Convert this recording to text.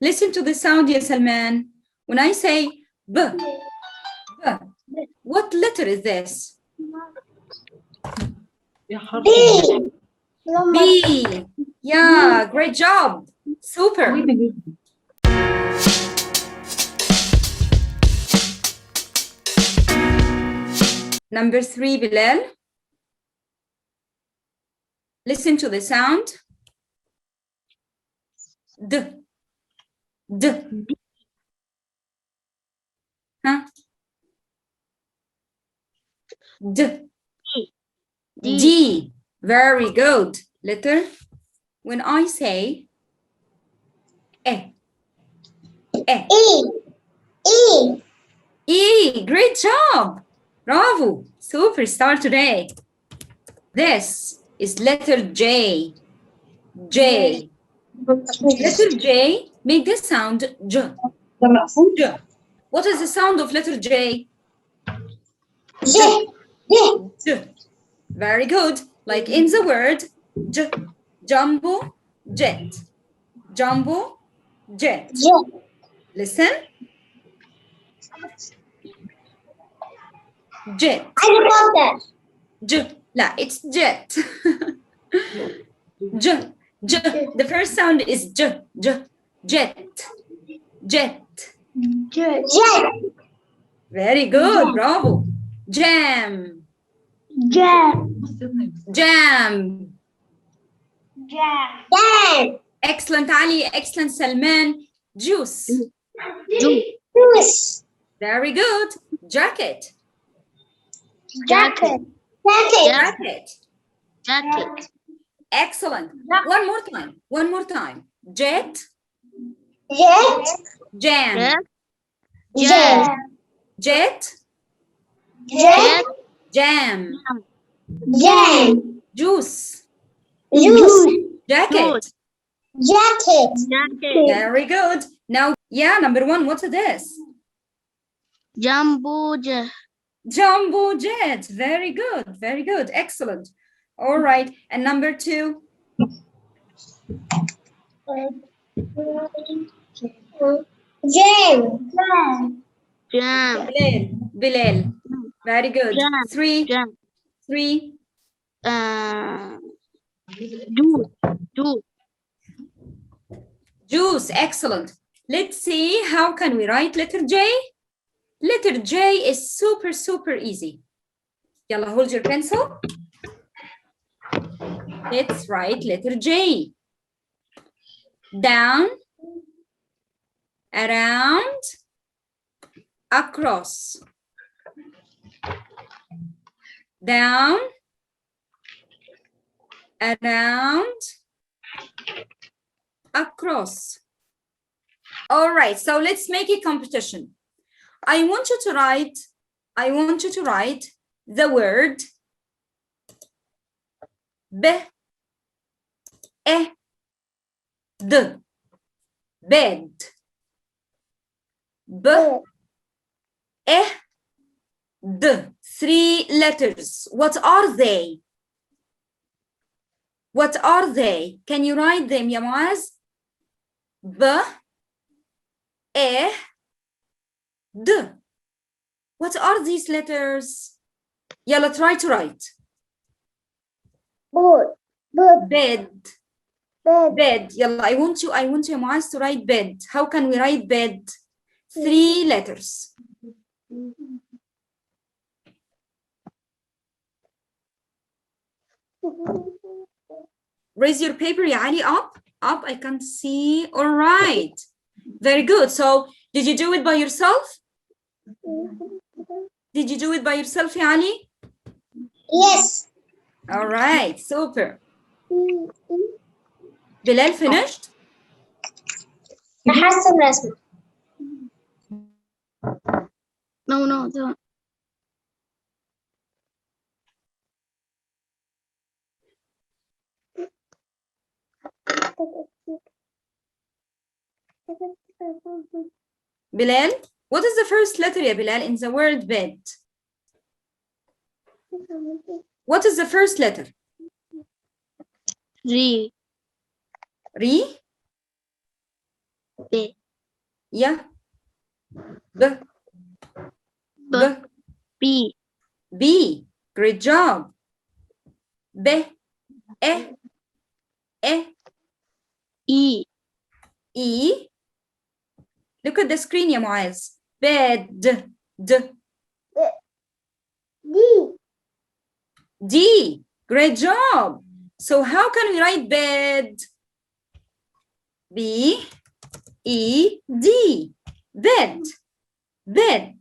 Listen to the sound, ya Salman. When I say B, what letter is this? B. B. Yeah, great job. Super. Number 3, Bilal. Listen to the sound. D. D. Huh? D. D. Very good. Letter. When I say E. E. E. E. Great job. Bravo. Superstar today. This is letter J. J. Letter J. Make the sound J. J. What is the sound of letter J? J. J. Very good. Like in the word J. Jumbo jet. Jumbo jet. J. Listen. Jet. Helicopter. J. La, it's jet. J. J. The first sound is J. J. Jet. Jet. Jet. Very good. Bravo. Jam. Jam. Jam. Jam. Excellent, Ali. Excellent, Salman. Juice. Juice. Very good. Jacket. Jacket. Jacket. Jacket. Excellent. One more time. One more time. Jet. Jet. Jam. Jet. Jet. Jet. Jam. Jam. Juice. Juice. Jacket. Jacket. Very good. Now, yeah, number 1. What's this? Jumbo jet. Jumbo jet. Very good. Very good. Excellent. All right. And number 2? Jam. Jam. Bilal. Very good. Jam. 3. Jam. 3. Juice. Juice. Excellent. Let's see, how can we write letter J? Letter J is super, super easy. Yalla, hold your pencil. Let's write letter J. Down, around, across. Down, around, across. All right, so let's make a competition. I want you to write the word B, E, D, bed. B, E, D. 3 letters. What are they? What are they? Can you write them, ya Muaz? B, E, D. What are these letters? Yalla, try to write. Bed. Bed. Yalla, I want you, ya Muaz, to write bed. How can we write bed? 3 letters. Raise your paper, ya Ali, up. Up, I can't see. All right. Very good. So, did you do it by yourself? Did you do it by yourself, ya Ali? Yes. All right. Super. Bilal finished? نحسن رسمه. No, don't. Bilal, what is the first letter, ya Bilal, in the word bed? What is the first letter? Re. Re? ب ي ب ب بي B. Great job. ب E E إي E. Look at the screen يا معاذ. bed D D. D. Great job. So how can we write bed? B E D. Bed. Bed.